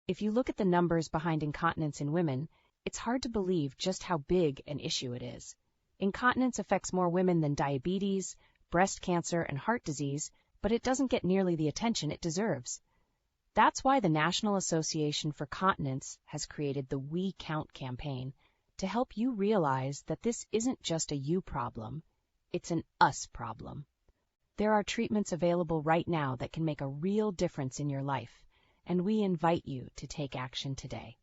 If you look at the numbers behind incontinence in women, it's hard to believe just how big an issue it is. Incontinence affects more women than diabetes, breast cancer, and heart disease, but it doesn't get nearly the attention it deserves. That's why the National Association for Continence has created the We Count campaign to help you realize that this isn't just a you problem, it's an us problem. There are treatments available right now that can make a real difference in your life, and we invite you to take action today.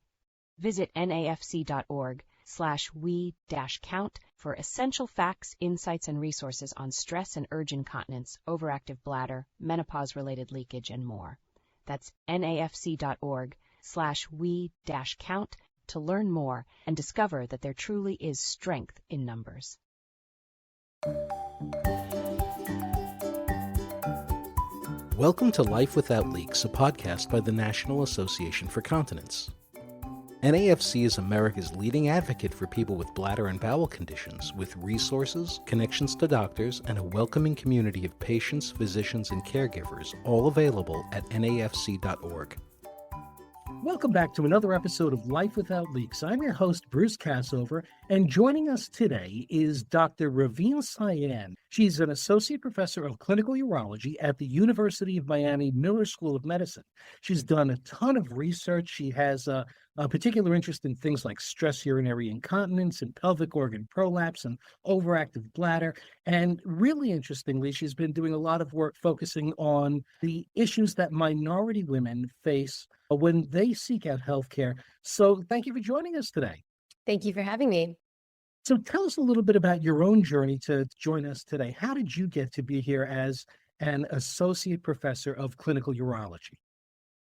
Visit nafc.org/we-count for essential facts, insights, and resources on stress and urge incontinence, overactive bladder, menopause-related leakage, and more. That's nafc.org/we-count to learn more and discover that there truly is strength in numbers. Welcome to Life Without Leaks, a podcast by the National Association for Continence. NAFC is America's leading advocate for people with bladder and bowel conditions, with resources, connections to doctors, and a welcoming community of patients, physicians, and caregivers, all available at nafc.org. Welcome back to another episode of Life Without Leaks. I'm your host, Bruce Cassover, and joining us today is Dr. Raveen Syan. She's an associate professor of clinical urology at the University of Miami Miller School of Medicine. She's done a ton of research. She has a particular interest in things like stress urinary incontinence and pelvic organ prolapse and overactive bladder. And really interestingly, she's been doing a lot of work focusing on the issues that minority women face when they seek out healthcare. So thank you for joining us today. Thank you for having me. So tell us a little bit about your own journey to join us today. How did you get to be here as an associate professor of clinical urology?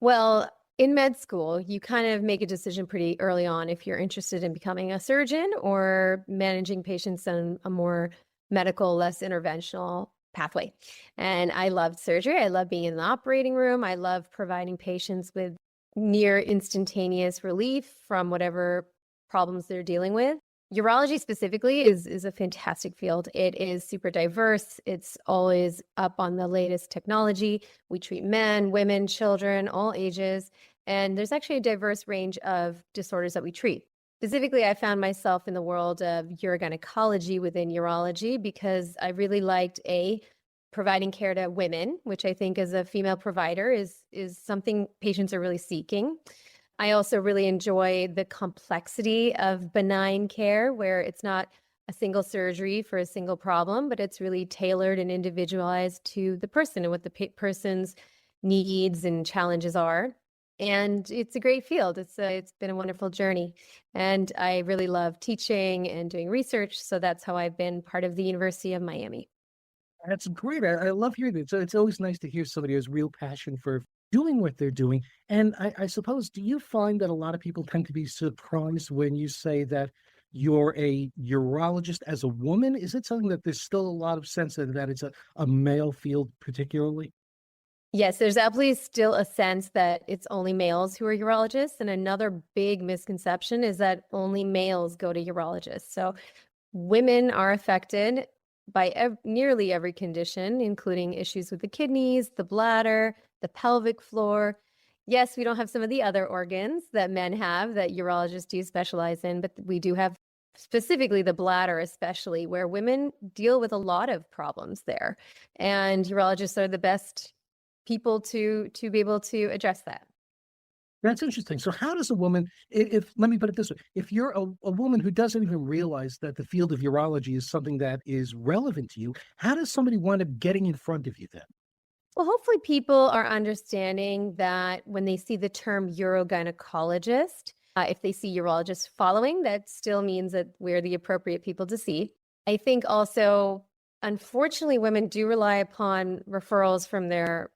Well, in med school, you kind of make a decision pretty early on if you're interested in becoming a surgeon or managing patients on a more medical, less interventional pathway. And I loved surgery. I love being in the operating room. I love providing patients with near instantaneous relief from whatever problems they're dealing with. Urology specifically is a fantastic field. It is super diverse. It's always up on the latest technology. We treat men, women, children, all ages. And there's actually a diverse range of disorders that we treat. Specifically, I found myself in the world of urogynecology within urology because I really liked providing care to women, which I think as a female provider is something patients are really seeking. I also really enjoy the complexity of benign care where it's not a single surgery for a single problem, but it's really tailored and individualized to the person and what the person's needs and challenges are. And it's a great field. It's been a wonderful journey. And I really love teaching and doing research. So that's how I've been part of the University of Miami. That's great. I love hearing it. So it's always nice to hear somebody who has real passion for doing what they're doing. And I suppose, do you find that a lot of people tend to be surprised when you say that you're a urologist as a woman? Is it something that there's still a lot of sense that it's a male field particularly? Yes, there's absolutely still a sense that it's only males who are urologists. And another big misconception is that only males go to urologists. So women are affected by nearly every condition, including issues with the kidneys, the bladder, the pelvic floor. Yes, we don't have some of the other organs that men have that urologists do specialize in, but we do have specifically the bladder, especially where women deal with a lot of problems there. And urologists are the best people to be able to address that. That's interesting. So how does a woman, let me put it this way, if you're a woman who doesn't even realize that the field of urology is something that is relevant to you, how does somebody wind up getting in front of you then? Well, hopefully people are understanding that when they see the term urogynecologist, if they see urologists following, that still means that we're the appropriate people to see. I think also, unfortunately, women do rely upon referrals from their,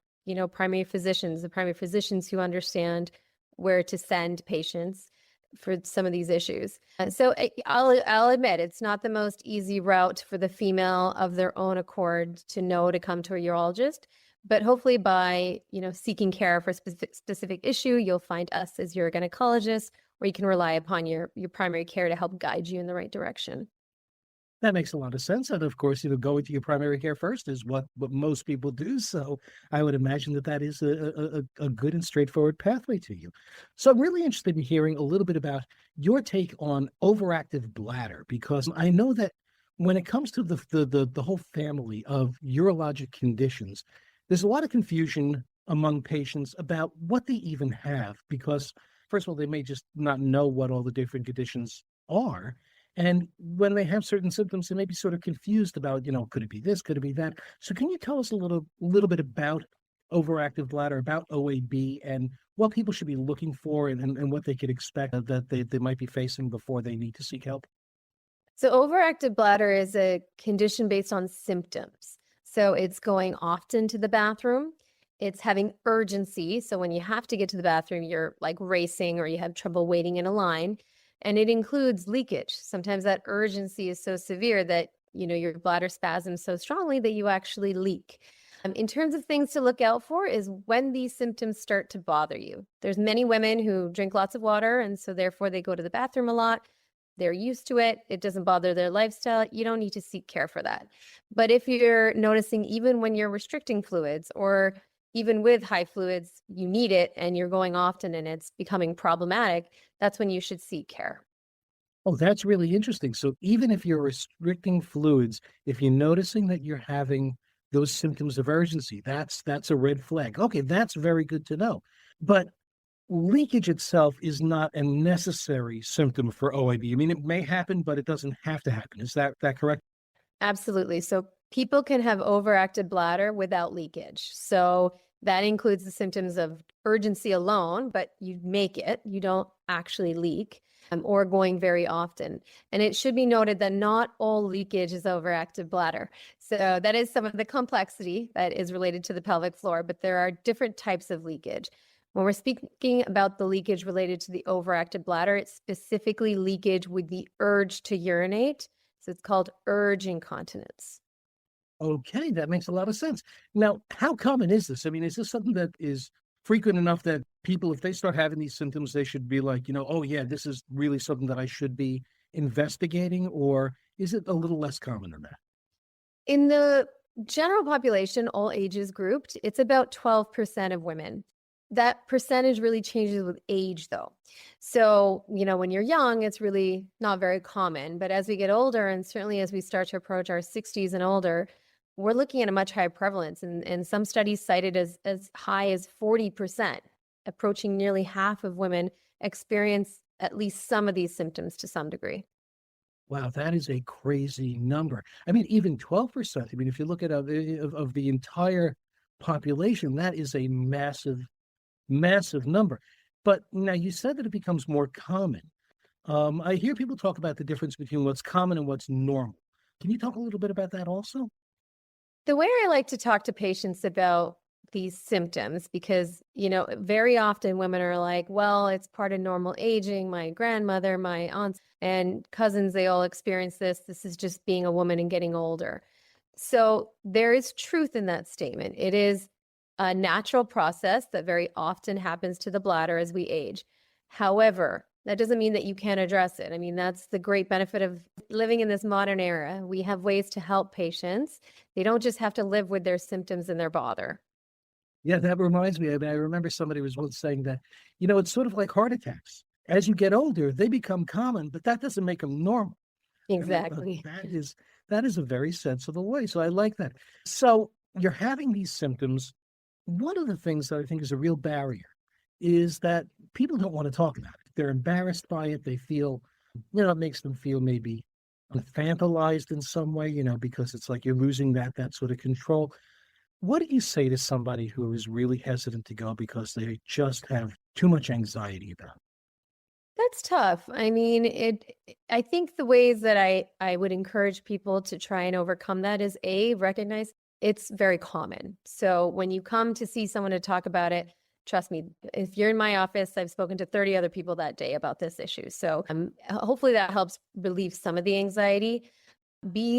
primary physicians, the primary physicians who understand where to send patients for some of these issues. So I'll admit it's not the most easy route for the female of their own accord to know to come to a urologist, but hopefully by seeking care for a specific issue, you'll find us as your gynecologist, or you can rely upon your primary care to help guide you in the right direction. That makes a lot of sense. And of course, going to your primary care first is what most people do. So I would imagine that is a good and straightforward pathway to you. So I'm really interested in hearing a little bit about your take on overactive bladder, because I know that when it comes to the whole family of urologic conditions, there's a lot of confusion among patients about what they even have, because first of all, they may just not know what all the different conditions are. And when they have certain symptoms, they may be sort of confused about, could it be this? Could it be that? So can you tell us a little bit about overactive bladder, about OAB, and what people should be looking for, and what they could expect that they might be facing before they need to seek help? So, overactive bladder is a condition based on symptoms. So, it's going often to the bathroom. It's having urgency. So, when you have to get to the bathroom, you're like racing or you have trouble waiting in a line. And it includes leakage. Sometimes that urgency is so severe that, your bladder spasms so strongly that you actually leak. In terms of things to look out for is when these symptoms start to bother you. There's many women who drink lots of water, and so therefore they go to the bathroom a lot. They're used to it. It doesn't bother their lifestyle. You don't need to seek care for that. But if you're noticing even when you're restricting fluids, or even with high fluids, you need it and you're going often and it's becoming problematic, that's when you should seek care. Oh, that's really interesting. So even if you're restricting fluids, if you're noticing that you're having those symptoms of urgency, that's a red flag. Okay, that's very good to know. But leakage itself is not a necessary symptom for OAB. I mean, it may happen, but it doesn't have to happen. Is that correct? Absolutely. So people can have overactive bladder without leakage. So that includes the symptoms of urgency alone, but you make it, you don't actually leak, or going very often. And it should be noted that not all leakage is overactive bladder. So that is some of the complexity that is related to the pelvic floor, but there are different types of leakage. When we're speaking about the leakage related to the overactive bladder, it's specifically leakage with the urge to urinate. So it's called urge incontinence. Okay, that makes a lot of sense. Now, how common is this? I mean, is this something that is frequent enough that people, if they start having these symptoms, they should be like, oh yeah, this is really something that I should be investigating, or is it a little less common than that? In the general population, all ages grouped, it's about 12% of women. That percentage really changes with age, though. So, when you're young, it's really not very common. But as we get older, and certainly as we start to approach our 60s and older, we're looking at a much higher prevalence. And some studies cited as high as 40%, approaching nearly half of women experience at least some of these symptoms to some degree. Wow, that is a crazy number. I mean, even 12%. I mean, if you look at of the entire population, that is a massive number. But now you said that it becomes more common. I hear people talk about the difference between what's common and what's normal. Can you talk a little bit about that also? The way I like to talk to patients about these symptoms, because, very often women are like, well, it's part of normal aging. My grandmother, my aunts and cousins, they all experience this. This is just being a woman and getting older. So there is truth in that statement. It is a natural process that very often happens to the bladder as we age. However, that doesn't mean that you can't address it. I mean, that's the great benefit of living in this modern era. We have ways to help patients. They don't just have to live with their symptoms and their bother. Yeah, that reminds me. I mean, I remember somebody was once saying that, it's sort of like heart attacks. As you get older, they become common, but that doesn't make them normal. Exactly. That is a very sensible way. So I like that. So you're having these symptoms. One of the things that I think is a real barrier is that people don't want to talk about it. They're embarrassed by it. They feel, it makes them feel maybe infantilized in some way, because it's like you're losing that sort of control. What do you say to somebody who is really hesitant to go because they just have too much anxiety about it? That's tough. I mean, I think the ways that I would encourage people to try and overcome that is recognize it's very common. So when you come to see someone to talk about it, trust me, if you're in my office, I've spoken to 30 other people that day about this issue. So hopefully that helps relieve some of the anxiety.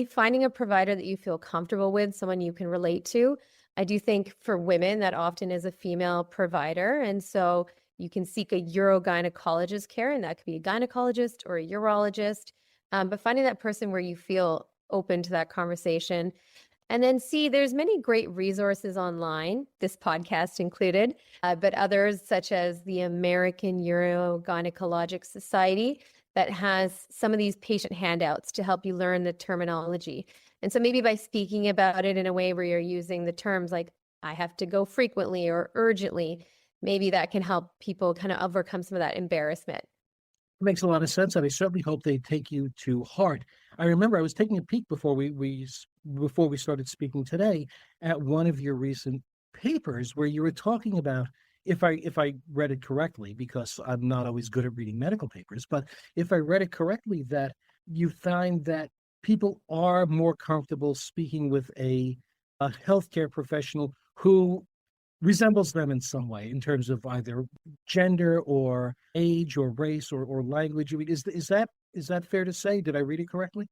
Finding a provider that you feel comfortable with, someone you can relate to. I do think for women that often is a female provider. And so you can seek a urogynecologist care, and that could be a gynecologist or a urologist. But finding that person where you feel open to that conversation. And then C, there's many great resources online, this podcast included, but others such as the American Urogynecologic Society that has some of these patient handouts to help you learn the terminology. And so maybe by speaking about it in a way where you're using the terms like, I have to go frequently or urgently, maybe that can help people kind of overcome some of that embarrassment. It makes a lot of sense, and I certainly hope they take you to heart. I remember I was taking a peek before we started speaking today at one of your recent papers where you were talking about, if I read it correctly, because I'm not always good at reading medical papers, but if I read it correctly, that you find that people are more comfortable speaking with a healthcare professional who resembles them in some way in terms of either gender or age or race or language. I mean, is that fair to say? Did I read it correctly?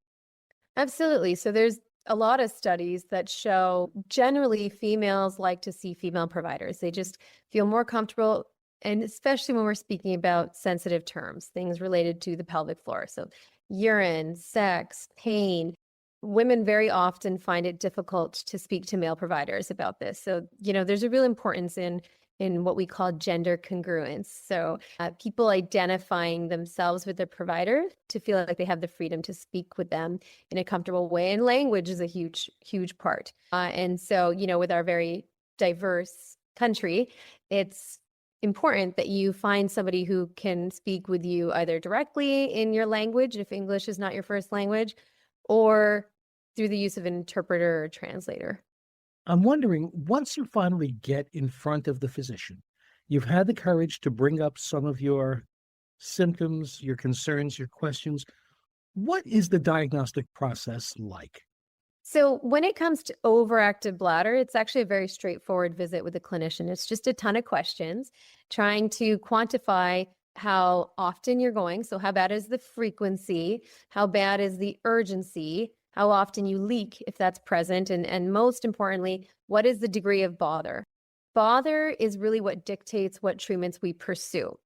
Absolutely. So there's a lot of studies that show generally females like to see female providers. They just feel more comfortable, and especially when we're speaking about sensitive terms, things related to the pelvic floor. So urine, sex, pain. Women very often find it difficult to speak to male providers about this. So, there's a real importance in what we call gender congruence. So people identifying themselves with their provider to feel like they have the freedom to speak with them in a comfortable way. And language is a huge, huge part. And so, with our very diverse country, it's important that you find somebody who can speak with you either directly in your language, if English is not your first language, or through the use of an interpreter or translator. I'm wondering, once you finally get in front of the physician, you've had the courage to bring up some of your symptoms, your concerns, your questions. What is the diagnostic process like? So when it comes to overactive bladder, it's actually a very straightforward visit with a clinician. It's just a ton of questions, trying to quantify how often you're going. So how bad is the frequency? How bad is the urgency? How often you leak, if that's present, and most importantly, what is the degree of bother? Bother is really what dictates what treatments we pursue.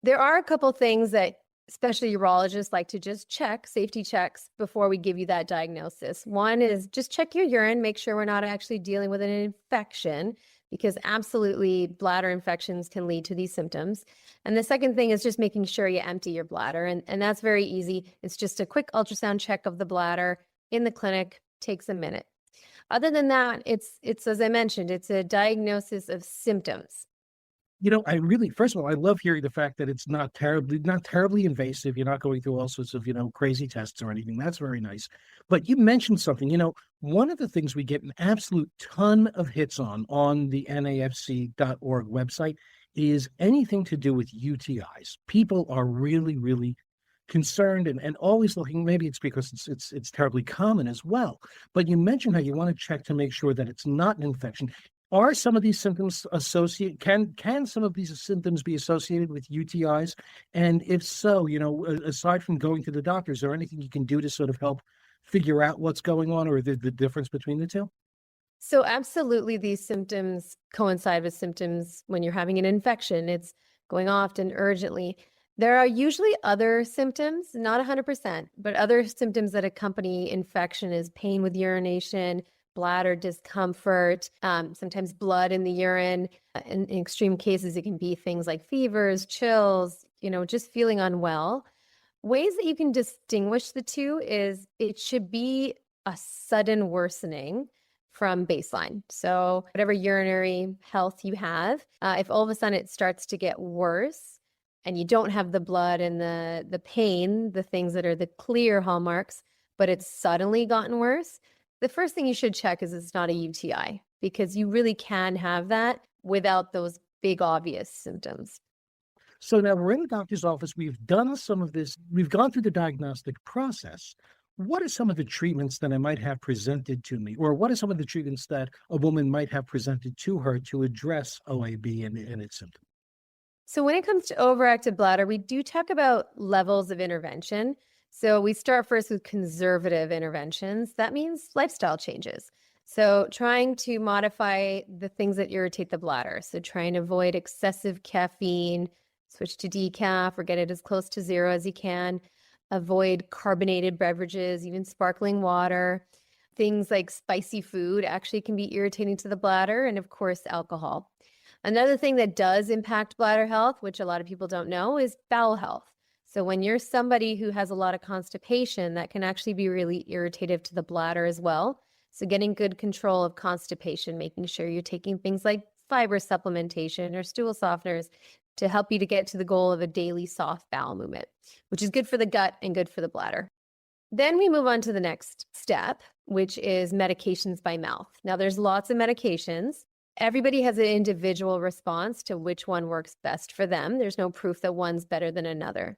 There are a couple things that especially urologists like to just check, safety checks, before we give you that diagnosis. One is just check your urine, make sure we're not actually dealing with an infection, because absolutely bladder infections can lead to these symptoms. And the second thing is just making sure you empty your bladder. And that's very easy. It's just a quick ultrasound check of the bladder in the clinic, takes a minute. Other than that, it's as I mentioned, it's a diagnosis of symptoms. First of all, I love hearing the fact that it's not terribly invasive. You're not going through all sorts of, crazy tests or anything. That's very nice. But you mentioned something, one of the things we get an absolute ton of hits on the nafc.org website is anything to do with UTIs. People are really, really concerned and always looking. Maybe it's because it's terribly common as well. But you mentioned how you want to check to make sure that it's not an infection. Are some of these symptoms can some of these symptoms be associated with UTIs? And if so, aside from going to the doctor, is there anything you can do to sort of help figure out what's going on or the difference between the two? So absolutely, these symptoms coincide with symptoms when you're having an infection. It's going often, urgently. There are usually other symptoms, not 100%, but other symptoms that accompany infection is pain with urination, bladder discomfort, sometimes blood in the urine. In extreme cases, it can be things like fevers, chills, just feeling unwell. Ways that you can distinguish the two is it should be a sudden worsening from baseline. So whatever urinary health you have, if all of a sudden it starts to get worse and you don't have the blood and the pain, the things that are the clear hallmarks, but it's suddenly gotten worse, the first thing you should check is it's not a UTI, because you really can have that without those big obvious symptoms. So now we're in the doctor's office. We've done some of this. We've gone through the diagnostic process. What are some of the treatments that I might have presented to me? Or what are some of the treatments that a woman might have presented to her to address OAB and its symptoms? So when it comes to overactive bladder, we do talk about levels of intervention. So we start first with conservative interventions. That means lifestyle changes. So trying to modify the things that irritate the bladder. So trying to avoid excessive caffeine, switch to decaf or get it as close to zero as you can. avoid carbonated beverages, even sparkling water. Things like spicy food actually can be irritating to the bladder, and of course, alcohol. Another thing that does impact bladder health, which a lot of people don't know, is bowel health. So when you're somebody who has a lot of constipation, that can actually be really irritative to the bladder as well. So getting good control of constipation, making sure you're taking things like fiber supplementation or stool softeners to help you to get to the goal of a daily soft bowel movement, which is good for the gut and good for the bladder. Then we move on to the next step, which is medications by mouth. Now, there's lots of medications. Everybody has an individual response to which one works best for them. There's no proof that one's better than another.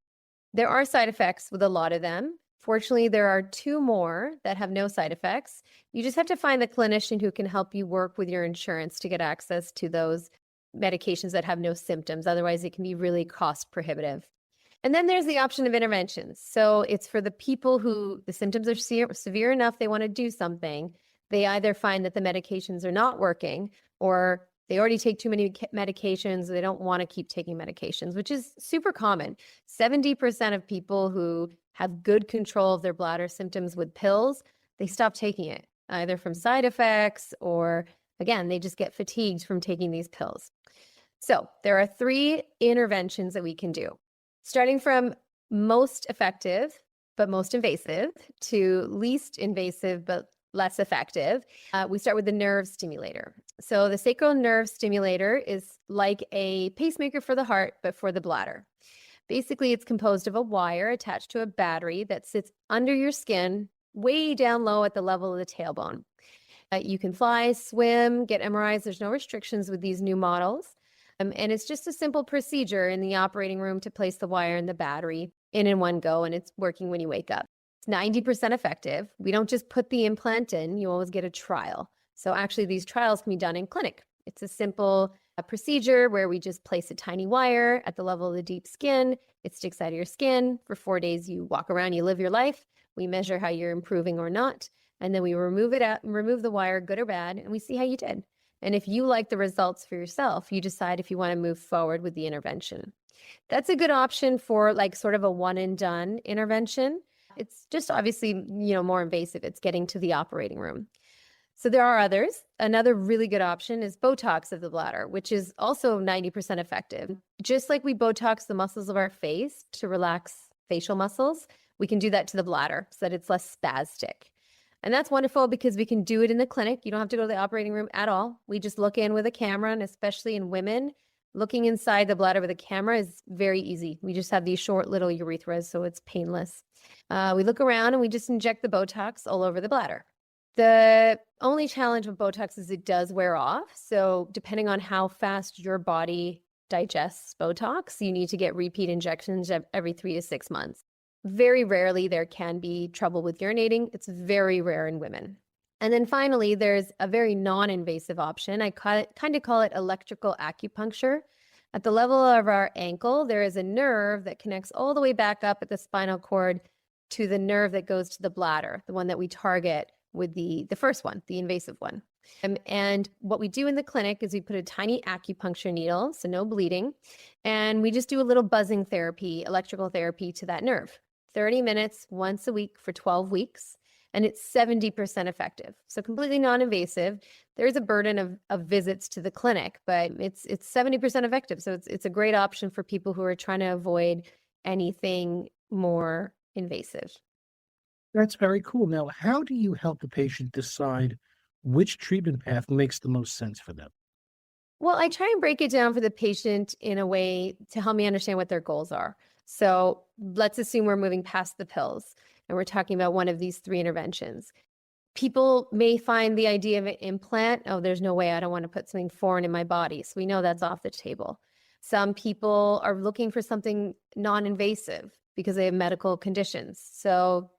There are side effects with a lot of them. Fortunately, there are 2 more that have no side effects. You just have to find the clinician who can help you work with your insurance to get access to those medications that have no symptoms. Otherwise, it can be really cost prohibitive. And then there's the option of interventions. So it's for the people who the symptoms are severe enough, they want to do something. They either find that the medications are not working, or they already take too many medications. They don't want to keep taking medications, which is super common. 70% of people who have good control of their bladder symptoms with pills, they stop taking it, either from side effects or, again, they just get fatigued from taking these pills. So there are 3 interventions that we can do, starting from most effective but most invasive to least invasive but less effective. We start with the nerve stimulator. So the sacral nerve stimulator is like a pacemaker for the heart, but for the bladder. Basically, it's composed of a wire attached to a battery that sits under your skin, way down low at the level of the tailbone. You can fly, swim, get MRIs. There's no restrictions with these new models. And it's just a simple procedure in the operating room to place the wire and the battery in one go, and it's working when you wake up. It's 90% effective. We don't just put the implant in, you always get a trial. So actually these trials can be done in clinic. It's a simple procedure where we just place a tiny wire at the level of the deep skin. It sticks out of your skin. For 4 days, you walk around, you live your life. We measure how you're improving or not. And then we remove it out, remove the wire, good or bad, and we see how you did. And if you like the results for yourself, you decide if you want to move forward with the intervention. That's a good option for like sort of a one and done intervention. It's just obviously, more invasive. It's getting to the operating room. So there are others. Another really good option is Botox of the bladder, which is also 90% effective. Just like we Botox the muscles of our face to relax facial muscles, we can do that to the bladder so that it's less spastic. And that's wonderful because we can do it in the clinic. You don't have to go to the operating room at all. We just look in with a camera, and especially in women, looking inside the bladder with a camera is very easy. We just have these short little urethras, so it's painless. We look around and we just inject the Botox all over the bladder. The only challenge with Botox is it does wear off. So depending on how fast your body digests Botox, you need to get repeat injections every 3 to 6 months. Very rarely there can be trouble with urinating. It's very rare in women. And then finally, there's a very non-invasive option. I kind of call it electrical acupuncture. At the level of our ankle, there is a nerve that connects all the way back up at the spinal cord to the nerve that goes to the bladder, the one that we target with the first one, the invasive one. And what we do in the clinic is we put a tiny acupuncture needle, so no bleeding, and we just do a little buzzing therapy, electrical therapy to that nerve. 30 minutes once a week for 12 weeks, and it's 70% effective. So completely non-invasive. There's a burden of visits to the clinic, but it's 70% effective. So it's a great option for people who are trying to avoid anything more invasive. That's very cool. Now, how do you help the patient decide which treatment path makes the most sense for them? Well, I try and break it down for the patient in a way to help me understand what their goals are. So let's assume we're moving past the pills and we're talking about one of these 3 interventions. People may find the idea of an implant, oh, there's no way, I don't want to put something foreign in my body. So we know that's off the table. Some people are looking for something non-invasive because they have medical conditions. So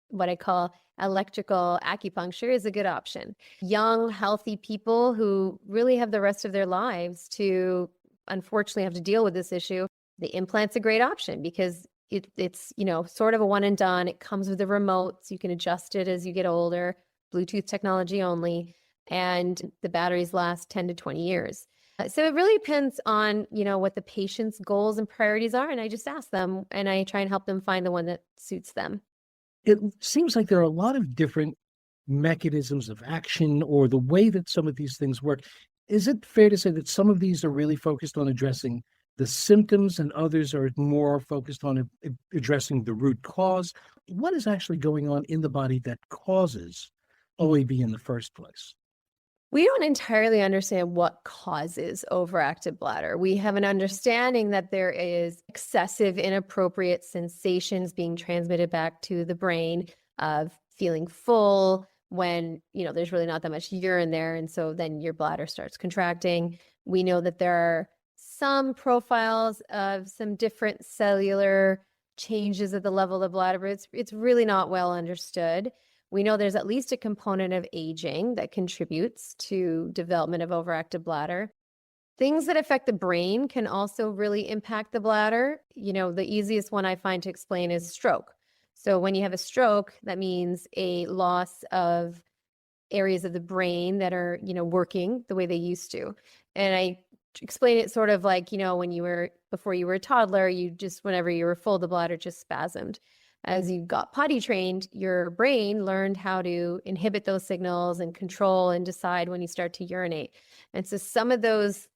what I call electrical acupuncture is a good option. Young, healthy people who really have the rest of their lives to unfortunately have to deal with this issue, the implant's a great option because it's sort of a one and done. It comes with a remote, so you can adjust it as you get older, Bluetooth technology only, and the batteries last 10 to 20 years. So it really depends on, what the patient's goals and priorities are. And I just ask them and I try and help them find the one that suits them. It seems like there are a lot of different mechanisms of action or the way that some of these things work. Is it fair to say that some of these are really focused on addressing the symptoms and others are more focused on addressing the root cause? What is actually going on in the body that causes OAB in the first place? We don't entirely understand what causes overactive bladder. We have an understanding that there is excessive, inappropriate sensations being transmitted back to the brain of feeling full when, there's really not that much urine there. And so then your bladder starts contracting. We know that there are some profiles of some different cellular changes at the level of the bladder, but it's really not well understood. We know there's at least a component of aging that contributes to development of overactive bladder. Things that affect the brain can also really impact the bladder. The easiest one I find to explain is stroke. So when you have a stroke, that means a loss of areas of the brain that are, working the way they used to. And I explain it sort of like, before you were a toddler, whenever you were full, the bladder just spasmed. As you got potty trained, your brain learned how to inhibit those signals and control and decide when you start to urinate. And so some of those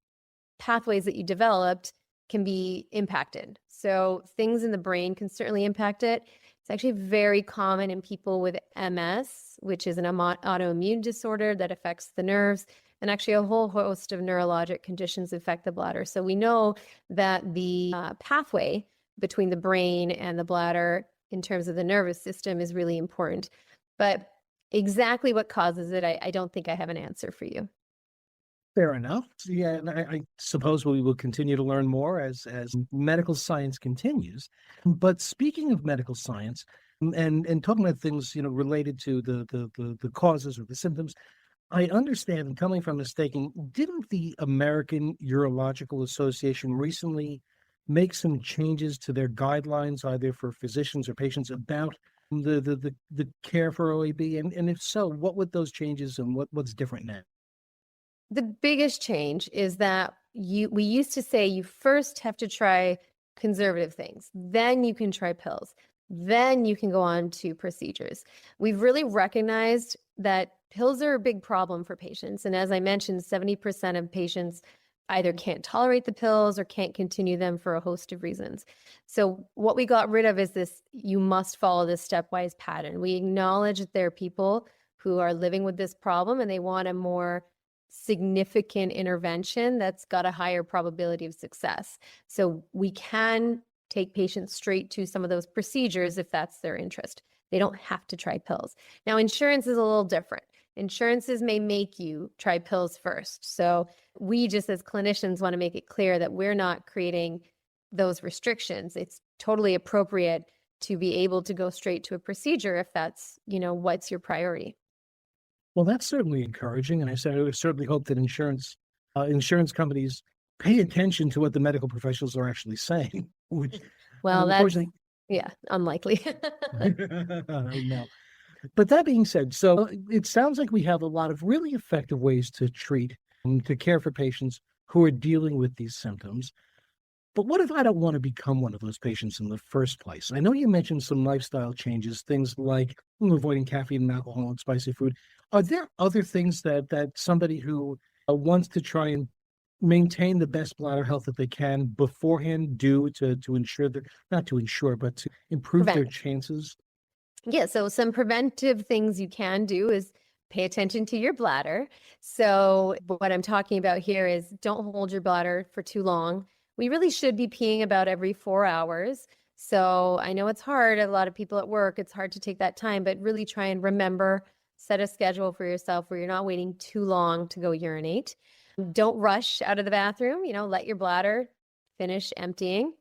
pathways that you developed can be impacted. So things in the brain can certainly impact it. It's actually very common in people with MS, which is an autoimmune disorder that affects the nerves. And actually a whole host of neurologic conditions affect the bladder. So we know that the pathway between the brain and the bladder in terms of the nervous system is really important. But exactly what causes it, I don't think I have an answer for you. Fair enough. Yeah, and I suppose we will continue to learn more as medical science continues. But speaking of medical science and talking about things, related to the causes or the symptoms, I understand, and coming from mistaken, didn't the American Urological Association recently make some changes to their guidelines, either for physicians or patients, about the care for OAB? And if so, what would those changes and what's different now? The biggest change is that we used to say you first have to try conservative things, then you can try pills, then you can go on to procedures. We've really recognized that pills are a big problem for patients. And as I mentioned, 70% of patients either can't tolerate the pills or can't continue them for a host of reasons. So what we got rid of is this, you must follow this stepwise pattern. We acknowledge that there are people who are living with this problem and they want a more significant intervention that's got a higher probability of success. So we can take patients straight to some of those procedures if that's their interest. They don't have to try pills. Now, insurance is a little different. Insurances may make you try pills first. So we just as clinicians want to make it clear that we're not creating those restrictions. It's totally appropriate to be able to go straight to a procedure if that's, what's your priority. Well, that's certainly encouraging. And I certainly hope that insurance companies pay attention to what the medical professionals are actually saying. Which, well, that's, unlikely. I know. But that being said, so it sounds like we have a lot of really effective ways to treat and to care for patients who are dealing with these symptoms. But what if I don't want to become one of those patients in the first place? I know you mentioned some lifestyle changes, things like avoiding caffeine and alcohol and spicy food. Are there other things that somebody who wants to try and maintain the best bladder health that they can beforehand do to ensure that, not to ensure, but to improve their chances? Yeah, so some preventive things you can do is pay attention to your bladder. So what I'm talking about here is don't hold your bladder for too long. We really should be peeing about every 4 hours. So I know it's hard. A lot of people at work, it's hard to take that time, but really try and remember, set a schedule for yourself where you're not waiting too long to go urinate. Don't rush out of the bathroom, let your bladder finish emptying.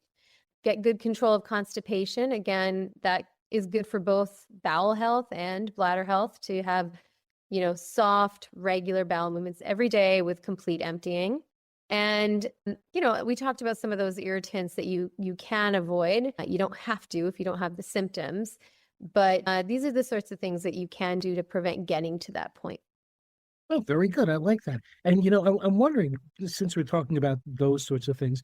Get good control of constipation. Again, that is good for both bowel health and bladder health to have, soft, regular bowel movements every day with complete emptying. And, we talked about some of those irritants that you can avoid. You don't have to if you don't have the symptoms, but these are the sorts of things that you can do to prevent getting to that point. Oh, very good. I like that. And, I'm wondering, since we're talking about those sorts of things,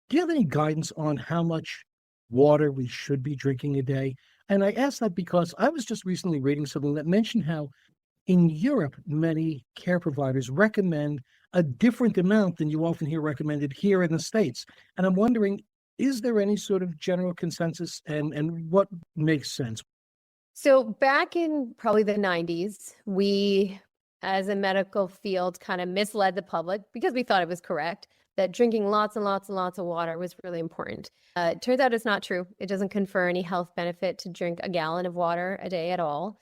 do you have any guidance on how much water we should be drinking a day? And I ask that because I was just recently reading something that mentioned how in Europe, many care providers recommend a different amount than you often hear recommended here in the States. And I'm wondering, is there any sort of general consensus and what makes sense? So back in probably the 90s, we, as a medical field, kind of misled the public because we thought it was correct that drinking lots and lots and lots of water was really important. It turns out it's not true. It doesn't confer any health benefit to drink a gallon of water a day at all.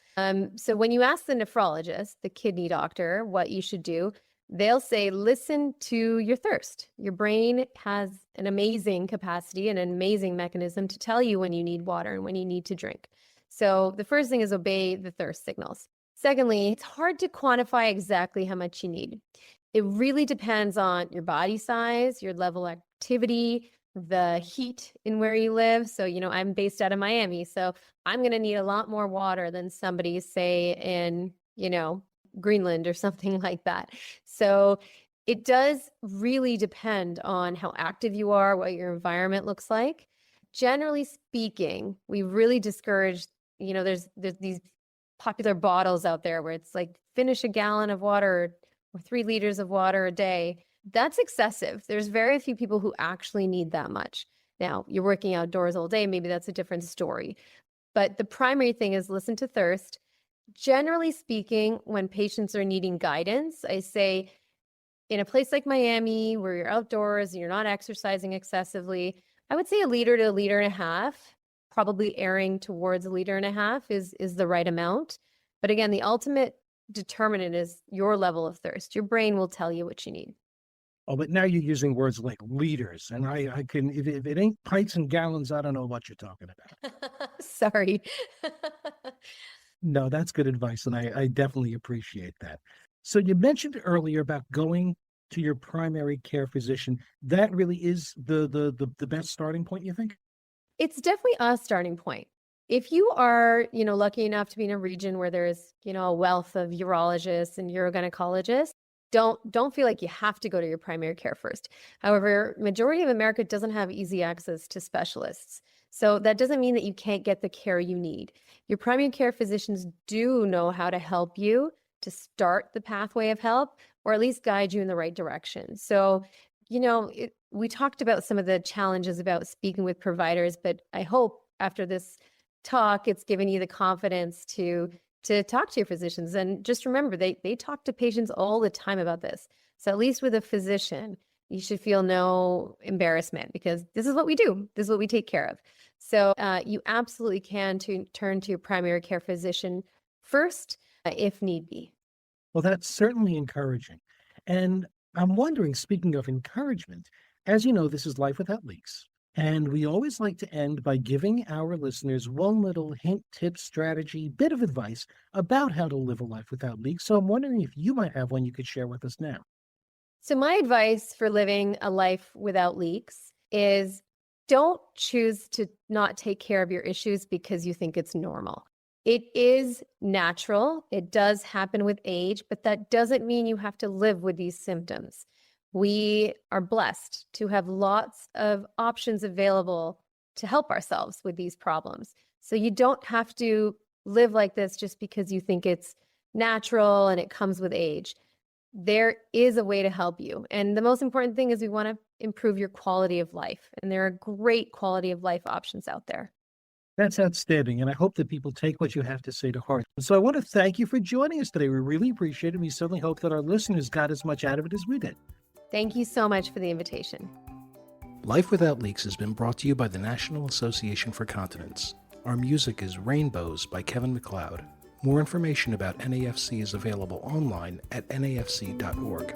So when you ask the nephrologist, the kidney doctor, what you should do, they'll say, listen to your thirst. Your brain has an amazing capacity and an amazing mechanism to tell you when you need water and when you need to drink. So the first thing is obey the thirst signals. Secondly, it's hard to quantify exactly how much you need. It really depends on your body size, your level of activity, the heat in where you live. So, I'm based out of Miami, so I'm going to need a lot more water than somebody, say, in, Greenland or something like that. So it does really depend on how active you are, what your environment looks like. Generally speaking, we really discourage, there's these popular bottles out there where it's like finish a gallon of water or 3 liters of water a day. That's excessive. There's very few people who actually need that much. Now, you're working outdoors all day, maybe that's a different story. But the primary thing is listen to thirst. Generally speaking, when patients are needing guidance, I say in a place like Miami where you're outdoors and you're not exercising excessively, I would say 1 liter to 1.5 liters, probably erring towards 1.5 liters is the right amount. But again, the ultimate determinant is your level of thirst. Your brain will tell you what you need. Oh, but now you're using words like liters, and I can, if it ain't pints and gallons, I don't know what you're talking about. Sorry. No, that's good advice, and I definitely appreciate that. So you mentioned earlier about going to your primary care physician. That really is the best starting point, you think? It's definitely a starting point. If you are, lucky enough to be in a region where there's, a wealth of urologists and urogynecologists, don't feel like you have to go to your primary care first. However, majority of America doesn't have easy access to specialists. So that doesn't mean that you can't get the care you need. Your primary care physicians do know how to help you to start the pathway of help, or at least guide you in the right direction. So, we talked about some of the challenges about speaking with providers, but I hope after this talk, it's given you the confidence to talk to your physicians. And just remember, they talk to patients all the time about this. So at least with a physician, you should feel no embarrassment because this is what we do. This is what we take care of. So you absolutely can turn to your primary care physician first if need be. Well, that's certainly encouraging. And I'm wondering, speaking of encouragement, as you know, this is Life Without Leaks. And we always like to end by giving our listeners one little hint, tip, strategy, bit of advice about how to live a life without leaks. So I'm wondering if you might have one you could share with us now. So my advice for living a life without leaks is don't choose to not take care of your issues because you think it's normal. It is natural. It does happen with age, but that doesn't mean you have to live with these symptoms. We are blessed to have lots of options available to help ourselves with these problems. So you don't have to live like this just because you think it's natural and it comes with age. There is a way to help you. And the most important thing is we want to improve your quality of life. And there are great quality of life options out there. That's outstanding. And I hope that people take what you have to say to heart. So I want to thank you for joining us today. We really appreciate it. We certainly hope that our listeners got as much out of it as we did. Thank you so much for the invitation. Life Without Leaks has been brought to you by the National Association for Continence. Our music is Rainbows by Kevin MacLeod. More information about NAFC is available online at nafc.org.